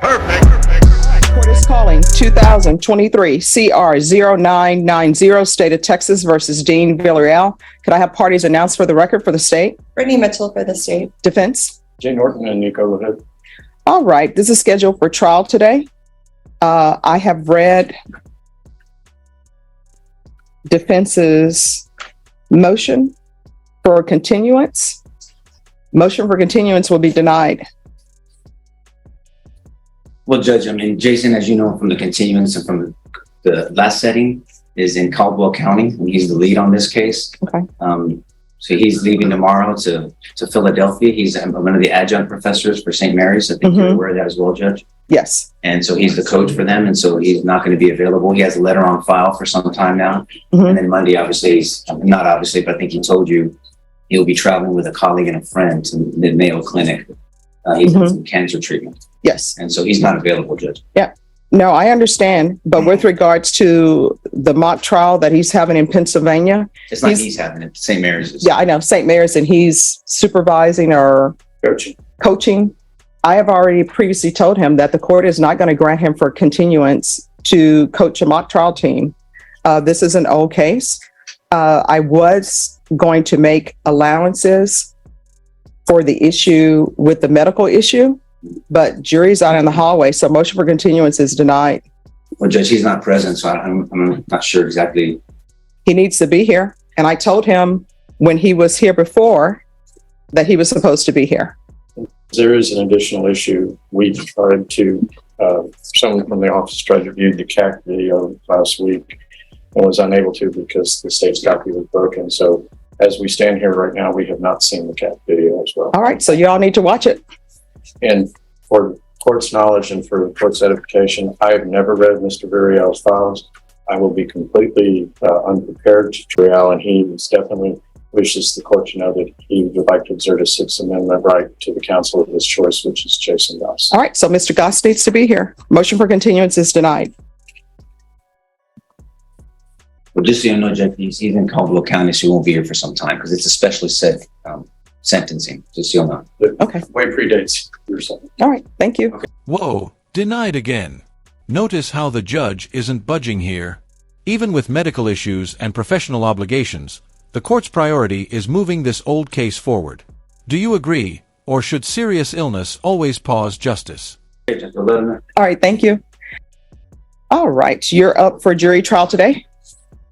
Court is calling 2023 CR 0990, State of Texas versus Dean Villarreal. Could I have parties announced for the record for the state? Brittany Mitchell for the state. Defense? Jay Norton and Nico LaHood. All right, this is scheduled for trial today. I have read defense's motion for continuance. Motion for continuance will be denied. Well, Judge, I mean, Jason, as you know from the continuance and from the last setting, is in Caldwell County, and he's the lead on this case. Okay. So he's leaving tomorrow to Philadelphia. He's one of the adjunct professors for St. Mary's. I think you're aware of that as well, Judge. Yes. And so he's the coach for them, and so he's not going to be available. He has a letter on file for some time now. And then Monday, obviously, not obviously, but I think he told you he'll be traveling with a colleague and a friend to the Mayo Clinic. He's in some cancer treatment. Yes. And so he's not available, Judge. Yeah. No, I understand. But with regards to the mock trial that he's having in Pennsylvania. It's not he's having it, St. Mary's. Yeah, I know, St. Mary's, and he's supervising or coaching. I have already previously told him that the court is not going to grant him for continuance to coach a mock trial team. This is an old case. I was going to make allowances for the issue with the medical issue, but jury's out in the hallway, so motion for continuance is denied. Well, Judge, he's not present, so I'm not sure exactly. He needs to be here, and I told him when he was here before that he was supposed to be here. There is an additional issue. We tried to, someone from the office tried to view the CAC video last week and was unable to because the state's copy was broken. So as we stand here right now, we have not seen the CAC video as well. All right, so you all need to watch it. And for court's knowledge and for court's edification, I have never read Mr. Villarreal's files. I will be completely unprepared to trial, and he definitely wishes the court to know that he would like to exert a Sixth Amendment right to the counsel of his choice, which is Jason Goss. All right, so Mr. Goss needs to be here. Motion for continuance is denied. Well, just so you know, Judge, he's in Caldwell County, so he won't be here for some time because it's a specially set sentencing, just so you know. Okay. Way predates your son. All right, thank you. Okay. Whoa, denied again. Notice how the judge isn't budging here. Even with medical issues and professional obligations, the court's priority is moving this old case forward. Do you agree, or should serious illness always pause justice? All right, thank you. All right, you're up for jury trial today.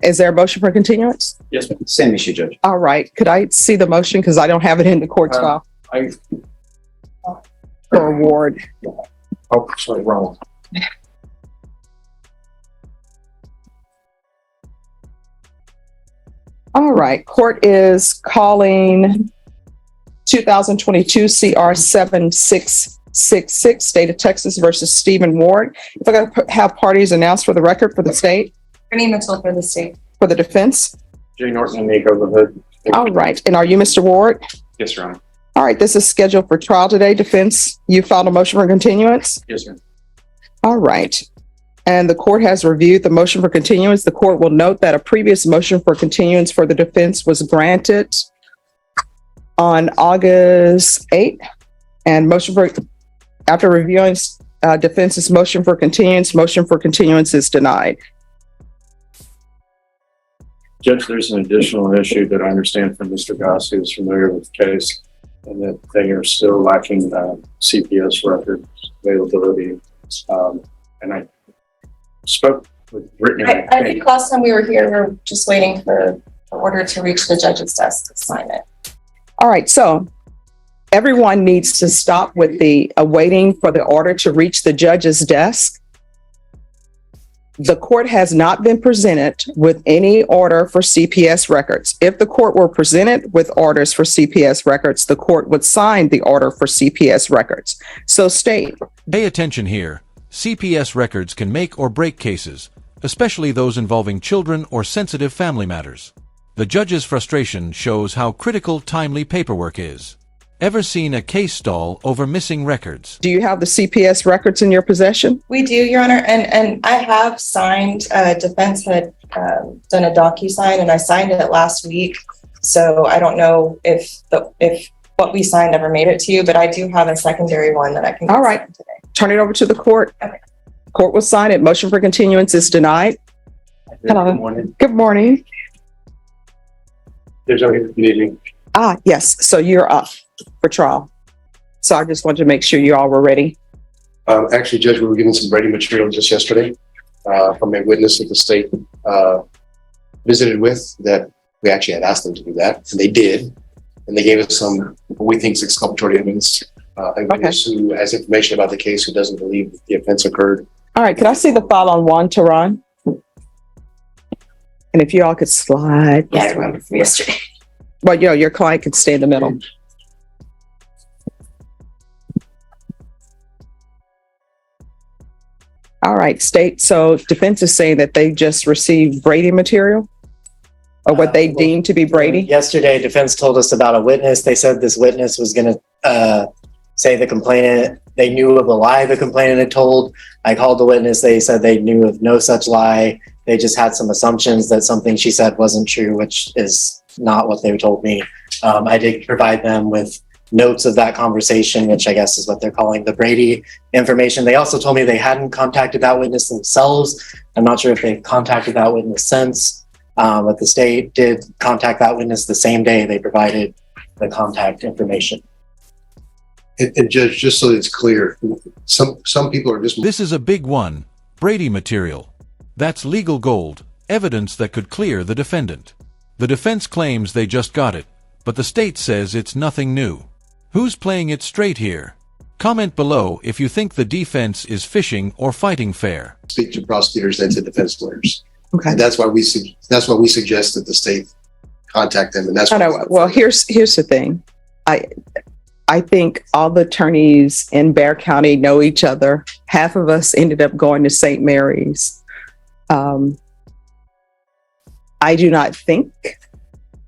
Is there a motion for continuance? Yes, ma'am. Same issue, Judge. All right, could I see the motion? Because I don't have it in the court's file for award. Oh, sorry, wrong. All right, court is calling 2022 CR 7666, State of Texas versus Stephen Ward. If I could have parties announced for the record for the state. Brittany Mitchell for the state. For the defense. Jay Norton and Nico LaHood. All right, and are you Mr. Ward? Yes, Your Honor. All right, this is scheduled for trial today. Defense, you filed a motion for continuance? Yes, sir. All right. And the court has reviewed the motion for continuance. The court will note that a previous motion for continuance for the defense was granted on August 8th. And after reviewing defense's motion for continuance is denied. Judge, there's an additional issue that I understand from Mr. Goss, who is familiar with the case, and that they are still lacking CPS records availability. And I spoke with Brittany. I think last time we were here, we were just waiting for the order to reach the judge's desk to sign it. All right, so everyone needs to stop with the waiting for the order to reach the judge's desk. The court has not been presented with any order for CPS records. If the court were presented with orders for CPS records, the court would sign the order for CPS records. So state. Pay attention here. CPS records can make or break cases, especially those involving children or sensitive family matters. The judge's frustration shows how critical timely paperwork is. Ever seen a case stall over missing records? Do you have the CPS records in your possession? We do, Your Honor, and I have signed, defense had done a DocuSign, and I signed it last week. So I don't know if what we signed ever made it to you, but I do have a secondary one that I can get All right. today. turn it over to the court. Okay. Court will sign it. Motion for continuance is denied. Hello. Good morning. Good morning. There's only good evening. Yes, so you're up for trial. So I just wanted to make sure you all were ready. Actually, Judge, we were given some Brady material just yesterday from a witness that the state visited with that we actually had asked them to do that, and they did. And they gave us some, what we think is exculpatory evidence. A witness who has information about the case who doesn't believe that the offense occurred. All right, could I see the file on Juan Tehran? And if you all could slide. Yeah, I remember from yesterday. Well, your client could stay in the middle. All right, state. So defense is saying that they just received Brady material or what they deem to be Brady. Yesterday, defense told us about a witness. They said this witness was going to say the complainant, they knew of a lie the complainant had told. I called the witness. They said they knew of no such lie. They just had some assumptions that something she said wasn't true, which is not what they told me. I did provide them with notes of that conversation, which I guess is what they're calling the Brady information. They also told me they hadn't contacted that witness themselves. I'm not sure if they've contacted that witness since, but the state did contact that witness the same day they provided the contact information. And Judge, just so it's clear, some people are just... This is a big one. Brady material. That's legal gold, evidence that could clear the defendant. The defense claims they just got it, but the state says it's nothing new. Who's playing it straight here? Comment below if you think the defense is fishing or fighting fair. speak to prosecutors and to defense lawyers. Okay. And that's why we suggest that the state contact them. And that's I know. Well, here's the thing. I think all the attorneys in Bexar County know each other. Half of us ended up going to St. Mary's. I do not think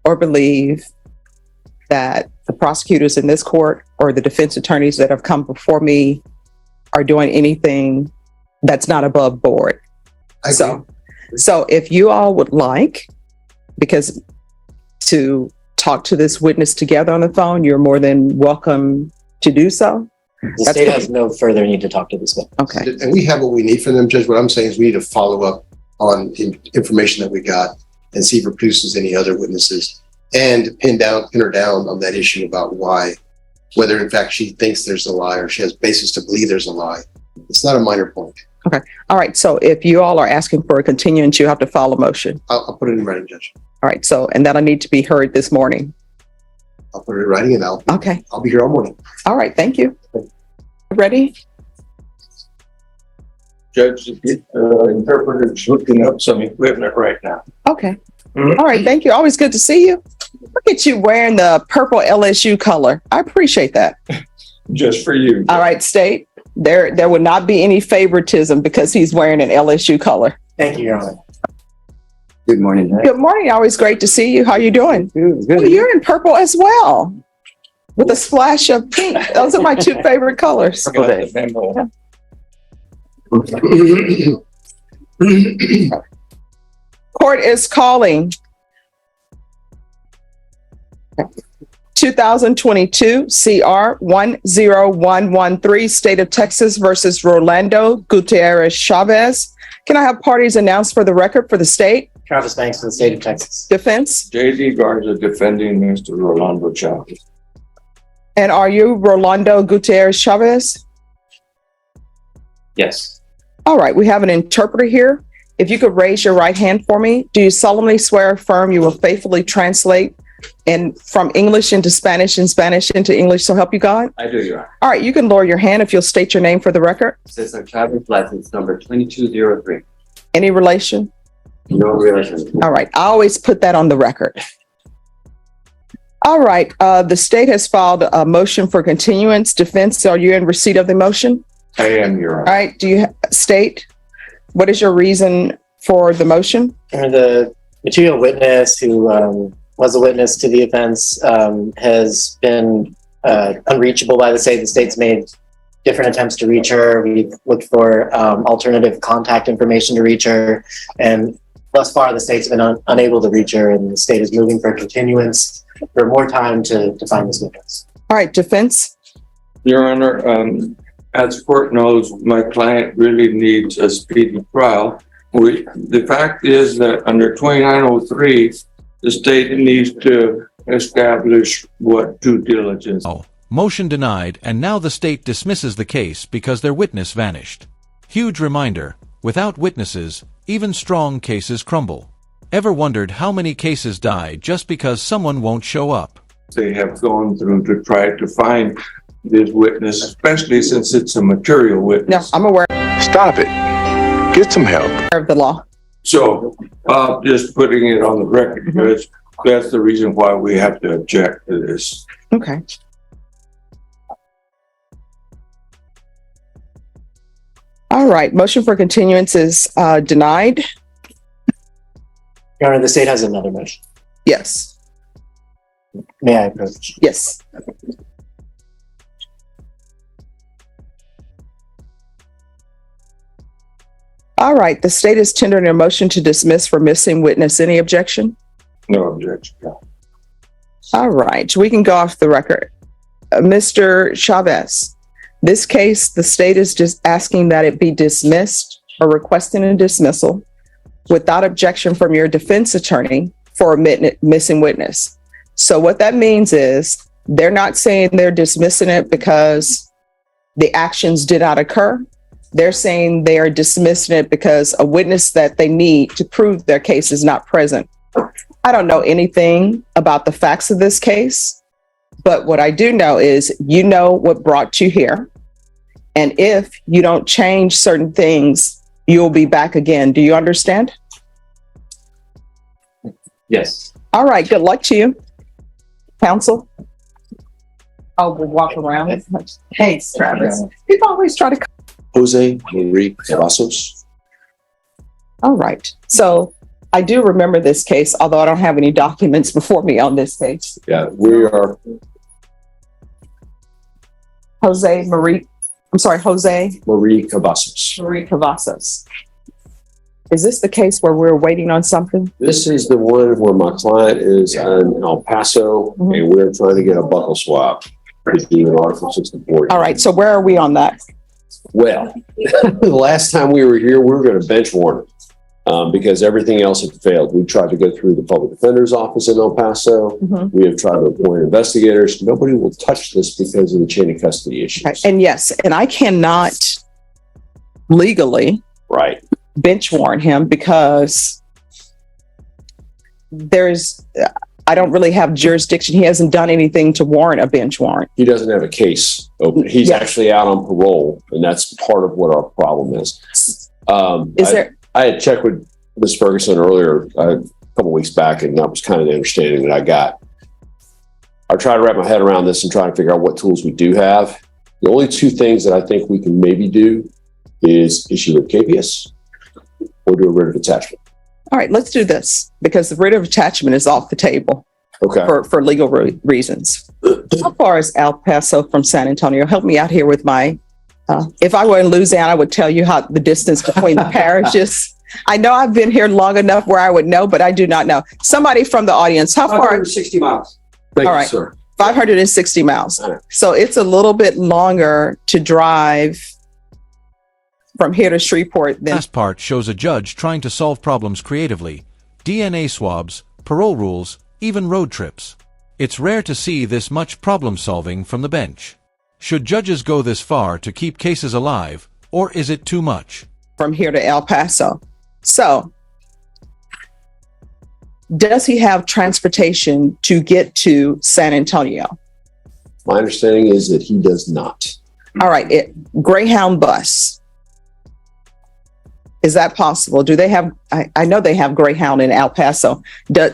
or believe that the prosecutors in this court or the defense attorneys that have come before me are doing anything that's not above board. So if you all would like, because to talk to this witness together on the phone, you're more than welcome to do so. The state has no further need to talk to this witness. Okay. And we have what we need from them, Judge. What I'm saying is we need to follow up on information that we got and see if it produces any other witnesses and pin her down on that issue about whether in fact she thinks there's a lie or she has basis to believe there's a lie. It's not a minor point. Okay. All right. So if you all are asking for a continuance, you have to file a motion. I'll put it in writing, Judge. All right. So, and that'll need to be heard this morning. I'll put it in writing and I'll be here all morning. All right. Thank you. Ready? Judge, interpreter's looking up some equipment right now. Okay. All right. Thank you. Always good to see you. Look at you wearing the purple LSU color. I appreciate that. Just for you. All right, state. There would not be any favoritism because he's wearing an LSU color. Thank you, Your Honor. Good morning. Good morning. Always great to see you. How you doing? Good. Oh, you're in purple as well, with a splash of pink. Those are my two favorite colors. Court is calling 2022 CR 10113 State of Texas versus Rolando Gutierrez Chavez. Can I have parties announced for the record for the state? Travis Banks for the state of Texas. Defense? J.D. Garza defending Mr. Rolando Chavez. And are you Rolando Gutierrez Chavez? Yes. All right, we have an interpreter here. If you could raise your right hand for me. Do you solemnly swear or affirm you will faithfully translate from English into Spanish and Spanish into English, so help you God? I do, Your Honor. All right, you can lower your hand if you'll state your name for the record. Cesar Chavez, license number 2203. Any relation? No relation. All right, I always put that on the record. All right, the state has filed a motion for continuance. Defense, are you in receipt of the motion? I am, Your Honor. All right, do you state, what is your reason for the motion? The material witness who was a witness to the offense has been unreachable by the state. The state's made different attempts to reach her. We've looked for alternative contact information to reach her. And thus far, the state's been unable to reach her, and the state is moving for continuance for more time to find this witness. All right, defense. Your Honor, as court knows, my client really needs a speedy trial. The fact is that under 2903, the state needs to establish what due diligence. Motion denied, and now the state dismisses the case because their witness vanished. Huge reminder, without witnesses, even strong cases crumble. Ever wondered how many cases die just because someone won't show up? They have gone through to try to find this witness, especially since it's a material No, witness. I'm aware Stop it. Get some help. of the law. So, just putting it on the record, because that's the reason why we have to object to this. Okay. All right, motion for continuance is denied. Your Honor, the state has another motion. Yes, May I approach? yes. All right, the state is tendering a motion to dismiss for missing witness. Any objection? No objection. All right, we can go off the record. Mr. Chavez, this case, the state is just asking that it be dismissed or requesting a dismissal without objection from your defense attorney for a missing witness. So what that means is they're not saying they're dismissing it because the actions did not occur. They're saying they are dismissing it because a witness that they need to prove their case is not present. I don't know anything about the facts of this case, but what I do know is you know what brought you here. And if you don't change certain things, you'll be back again. Do you understand? Yes. All right, good luck to you. Counsel? Oh, we'll walk around. Hey, Travis. People always try to. Jose Marie Cavazos. All right. So I do remember this case, although I don't have any documents before me on this case. Yeah, we are. Jose Marie Cavazos. Marie Cavazos. Is this the case where we're waiting on something? This is the one where my client is in El Paso and we're trying to get a buckle swap to do an Article 64. All right. So where are we on that? Well, the last time we were here, we were going to bench warrant because everything else had failed. We tried to go through the public defender's office in El Paso. We have tried to appoint investigators. Nobody will touch this because of the chain of custody issues. Okay. And yes, and I cannot legally Right. bench warrant him because I don't really have jurisdiction. He hasn't done anything to warrant a bench warrant. He doesn't have a case open. He's actually out on parole, and that's part of what our problem is. I had checked with Ms. Ferguson earlier a couple weeks back, and that was kind of the understanding that I got. I tried to wrap my head around this and try to figure out what tools we do have. The only two things that I think we can maybe do is issue a capias or do a writ of attachment. All right, let's do this because the writ of attachment is off the table. Okay. For legal reasons. How far is El Paso from San Antonio? Help me out here with my, if I were in Louisiana, I would tell you how the distance between the parishes. I know I've been here long enough where I would know, but I do not know. Somebody from the audience, how far? 560 miles. Thank All you, right. sir. 560 miles. So it's a little bit longer to drive from here to Shreveport than. Last part shows a judge trying to solve problems creatively. DNA swabs, parole rules, even road trips. It's rare to see this much problem solving from the bench. Should judges go this far to keep cases alive, or is it too much? From here to El Paso. So, does he have transportation to get to San Antonio? My understanding is that he does not. All right, Greyhound bus. Is that possible? Do they have, I know they have Greyhound in El Paso.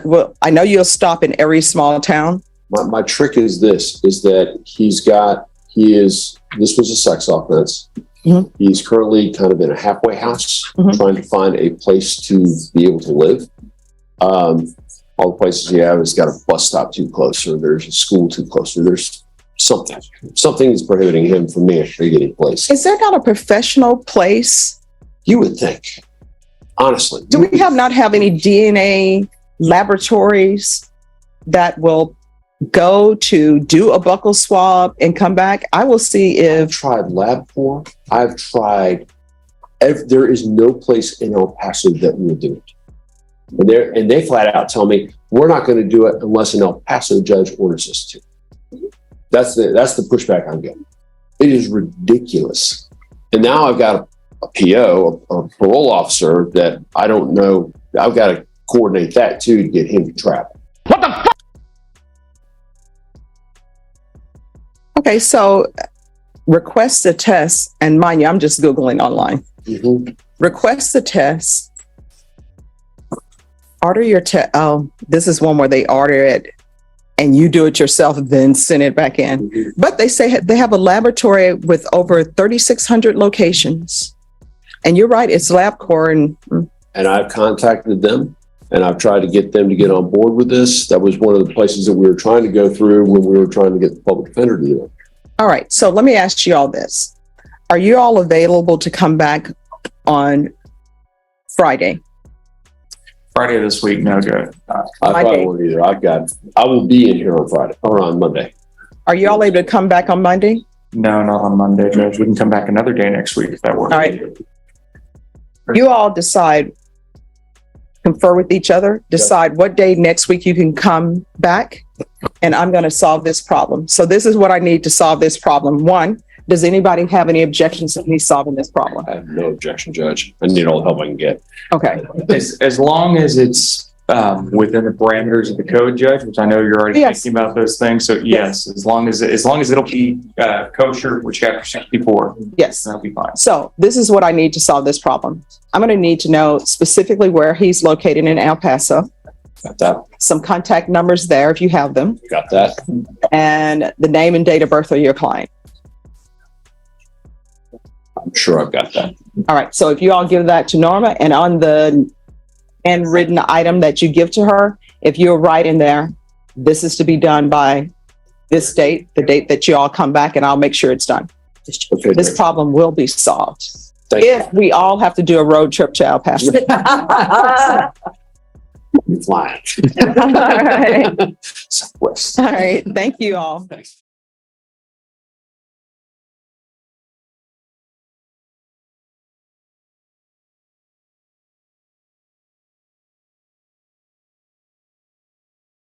Well, I know you'll stop in every small town. My trick is this, is that this was a sex offense. He's currently kind of in a halfway house, trying to find a place to be able to live. All the places you have has got a bus stop too close, or there's a school too close, or there's something is prohibiting him from being able to get a place. Is there not a professional place? You would think, honestly. Do we not have any DNA laboratories that will go to do a buccal swab and come back, I will see I've if, tried LabCorp. I've tried. There is no place in El Paso that will do it. And they flat out tell me we're not going to do it unless an El Paso judge orders us to. That's the pushback I'm getting. It is ridiculous. And now I've got a PO, a parole officer that I don't know. I've got to coordinate that too to get him to travel. okay, so request a test, and mind you, I'm just Googling online. Request the test, order your test. Oh, this is one where they order it and you do it yourself, then send it back in. But they say they have a laboratory with over 3,600 locations. And you're right, it's LabCorp. And I've contacted them and I've tried to get them to get on board with this. That was one of the places that we were trying to go through when we were trying to get the public defender to do it. All right, so let me ask you all this. Are you all available to come back on Friday? Friday this week, no good. I probably won't either. I will be in here on Friday or on Monday. Are you all able to come back on Monday? No, not on Monday, Judge. We can come back another day next week if that works. All right. You all decide, confer with each other, decide what day next week you can come back, and I'm going to solve this problem. So this is what I need to solve this problem. One, does anybody have any objections to me solving this problem? I have no objection, Judge. I need all the help I can get. Okay. As long as it's within the parameters of the code, Judge, which I know you're already Yes. thinking about those things. So yes, as long as it'll be kosher with chapter 64, Yes. that'll be fine. So this is what I need to solve this problem. I'm going to need to know specifically where he's located in El Paso, Got that? some contact numbers there if you have them, Got that? and the name and date of birth of your client. I'm sure I've got that. All right. So if you all give that to Norma, and on the handwritten item that you give to her, if you'll write in there, this is to be done by this date, the date that you all come back, and I'll make sure it's done. Okay. This problem will be solved. Thank you. If we all have to do a road trip to El Paso. I'm flying. All right. Southwest. All right. Thank you all. Thanks.